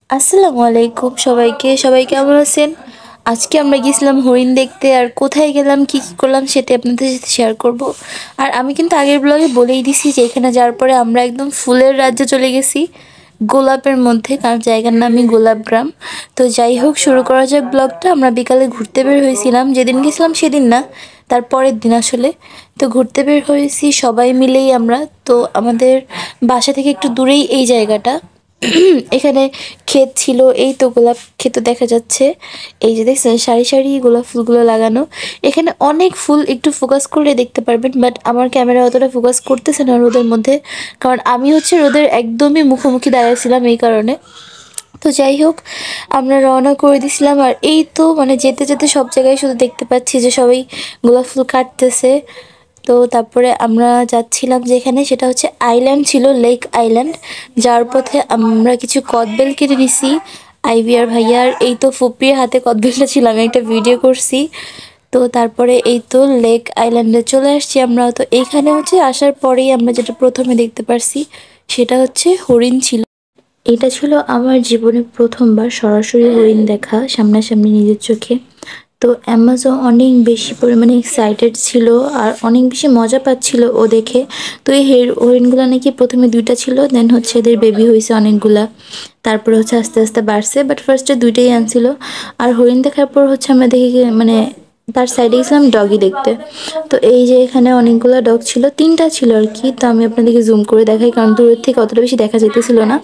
আসসালামু আলাইকুম সবাইকে। সবাই কেমন আছেন? আজকে আমরা গেছিলাম হরিণ দেখতে। আর কোথায় গেলাম, কি, কি করলাম সেটা আপনাদের সাথে শেয়ার করব। আর আমি কিন্তু আগের ব্লগে বলেই দিছি যে এখানে যাওয়ার পরে আমরা একদম ফুলের রাজ্যে চলে গেছি। গোলাপের মধ্যে, কারণ জায়গার নামই গোলাপ গ্রাম। তো যাই হোক, শুরু করা যাক ব্লগটা। আমরা বিকালে ঘুরতে বের হয়েছিলাম। যেদিন গেছিলাম সেদিন না, তার পরের দিন আসলে। তো ঘুরতে বের হয়েছি সবাই মিলেই আমরা। তো আমাদের বাসা থেকে একটু দূরেই এই জায়গাটা। এখানে ক্ষেত ছিল, এই তো গোলাপ ক্ষেত দেখা যাচ্ছে। এই যে দেখছেন সারি সারি গোলাপ ফুলগুলো লাগানো। এখানে অনেক ফুল, একটু ফোকাস করলে দেখতে পারবেন, বাট আমার ক্যামেরা অতটা ফোকাস করতেছে না রোদের মধ্যে, কারণ আমি হচ্ছে রোদের একদমই মুখোমুখি দাঁড়াইছিলাম এই কারণে। তো যাই হোক, আমরা রওনা করে দিছিলাম। আর এই তো মানে যেতে যেতে সব জায়গায় শুধু দেখতে পাচ্ছি যে সবাই গোলাপ ফুল কাটতেছে। তো তারপরে আমরা যাচ্ছিলাম যেখানে, সেটা হচ্ছে আইল্যান্ড ছিল, লেক আইল্যান্ড। যার পথে আমরা কিছু কদবেল কেটে নিছি আইভি আর ভাইয়ার। এই তো ফুপির হাতে কদবেলটা ছিল, আমি একটা ভিডিও করছি। তো তারপরে এই তো লেক আইল্যান্ডে চলে আসছি আমরা। তো এইখানে হচ্ছে আসার পরেই আমরা যেটা প্রথমে দেখতে পারছি সেটা হচ্ছে হরিণ ছিল। এটা ছিল আমার জীবনে প্রথমবার সরাসরি হরিণ দেখা সামনাসামনি নিজের চোখে। তো অ্যামাজন অনেক বেশি পরিমাণে এক্সাইটেড ছিল আর অনেক বেশি মজা পাচ্ছিল ও দেখে। তো এই হরিণগুলো নাকি প্রথমে 2টা ছিল, দেন হচ্ছে এদের বেবি হয়েছে অনেকগুলা। তারপরে হচ্ছে আস্তে আস্তে বাড়ছে, বাট ফার্স্টে 2টাই আনছিল। আর হরিণ দেখার পর হচ্ছে আমরা দেখি মানে তার সাইডে গেছিলাম ডগি দেখতে। তো এই যে এখানে অনেকগুলো ডগ ছিল, 3টা ছিল আর কি। তো আমি আপনাদেরকে জুম করে দেখাই, কারণ দূরের থেকে অতটা বেশি দেখা যেতেছিল না।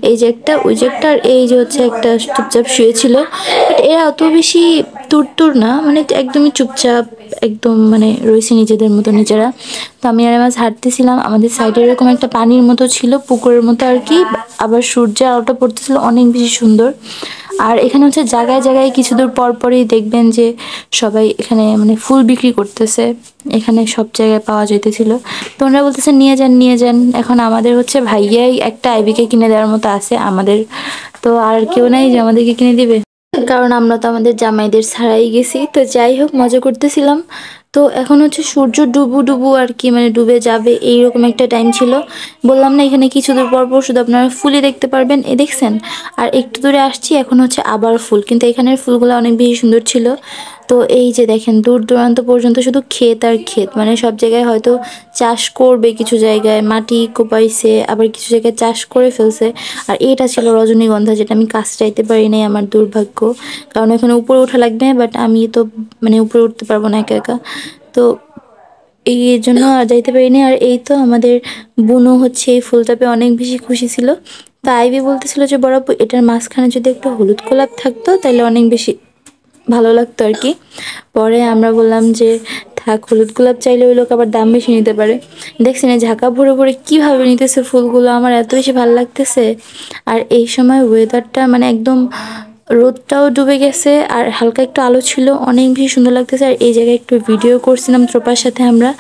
এই যে একটা, ওই যে একটা, আর এই যে হচ্ছে একটা চুপচাপ শুয়েছিল। বাট এরা অত বেশি তুরতুর না, মানে একদমই চুপচাপ, একদম মানে রয়েছে নিজেদের মতো নিজেরা। তো আমি আর মাছ হাঁটতেছিলাম, আমাদের সাইডে এরকম একটা পানির মতো ছিল, পুকুরের মতো আর কি। আবার সূর্যের আলোটা পড়তেছিল অনেক বেশি সুন্দর। আর এখানে হচ্ছে জায়গায় জায়গায় কিছু দূর পর পরই দেখবেন যে সবাই এখানে মানে ফুল বিক্রি করতেছে। এখানে সব জায়গায় পাওয়া যাইতেছিল। তো ওনারা বলতেছে নিয়ে যান নিয়ে যান। এখন আমাদের হচ্ছে ভাইয়াই একটা আইবিকে কিনে দেওয়ার মতো আছে আমাদের। তো আর কেউ নাই যে আমাদেরকে কিনে দিবে, কারণ আমরা তো আমাদের জামাইদের ছাড়াই গেছি। তো যাই হোক, মজা করতেছিলাম। তো এখন হচ্ছে সূর্য ডুবু ডুবু আর কি, মানে ডুবে যাবে এইরকম একটা টাইম ছিল। বললাম না, এখানে কিছু দূর পর পর শুধু আপনারা ফুলই দেখতে পারবেন, এ দেখছেন। আর একটু দূরে আসছি, এখন হচ্ছে আবার ফুল, কিন্তু এখানের ফুলগুলো অনেক বেশি সুন্দর ছিল। তো এই যে দেখেন দূর দূরান্ত পর্যন্ত শুধু ক্ষেত আর ক্ষেত, মানে সব জায়গায় হয়তো চাষ করবে, কিছু জায়গায় মাটি কোপাইছে, আবার কিছু জায়গায় চাষ করে ফেলছে। আর এটা ছিল রজনীগন্ধা, যেটা আমি কাছটাইতে পারি নাই, আমার দুর্ভাগ্য। কারণ এখানে উপরে ওঠা লাগবে, বাট আমি তো মানে উপরে উঠতে পারবো না একা একা। তো এই জন্য আর যাইতে পারিনি। আর এই তো আমাদের বুনু হচ্ছে এই ফুলটা পেয়ে অনেক বেশি খুশি ছিল। তা আইভি বলতেছিল যে বড় আপু, এটার মাঝখানে যদি একটু হলুদ গোলাপ থাকতো তাহলে অনেক বেশি ভালো লাগতো আর কি। পরে আমরা বললাম যে থাক, হলুদ গোলাপ চাইলে ওই লোক আবার দাম বেশি নিতে পারে। দেখছি না ঝাঁকা ভরে ভরে কীভাবে নিতেছে ফুলগুলো, আমার এত বেশি ভালো লাগতেছে। আর এই সময় ওয়েদারটা মানে একদম রোদটাও ডুবে গেছে আর হালকা একটু আলো ছিল, অনেক বেশি সুন্দর লাগতেছে। আর এই জায়গায় একটু ভিডিও করছিলাম ত্রোপার সাথে আমরা।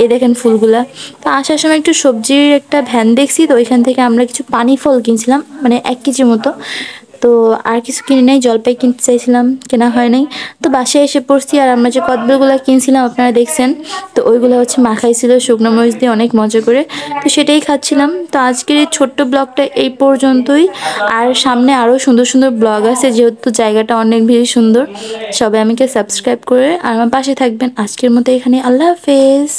এই দেখেন ফুলগুলা। তো আসার সময় একটু সবজির একটা ভ্যান দেখছি, তো ওইখান থেকে আমরা কিছু পানি ফল কিনছিলাম, মানে 1 কেজির মতো। তো আর কিছু কিনে নাই, জলপাই কিনতে চাইছিলাম, কেনা হয় নাই। তো বাসায় এসে পড়ছি। আর আমরা যে কদবেলগুলো কিনছিলাম আপনারা দেখছেন, তো ওইগুলো হচ্ছে মাখাইছিল শুকনো মরিচ দিয়ে অনেক মজা করে। তো সেটাই খাচ্ছিলাম। তো আজকের এই ছোট্ট ব্লগটা এই পর্যন্তই। আর সামনে আরও সুন্দর সুন্দর ব্লগ আছে, যেহেতু জায়গাটা অনেক বেশি সুন্দর। সবাই আমাকে সাবস্ক্রাইব করে আর আমার পাশে থাকবেন। আজকের মতো এখানে, আল্লাহ হাফেজ।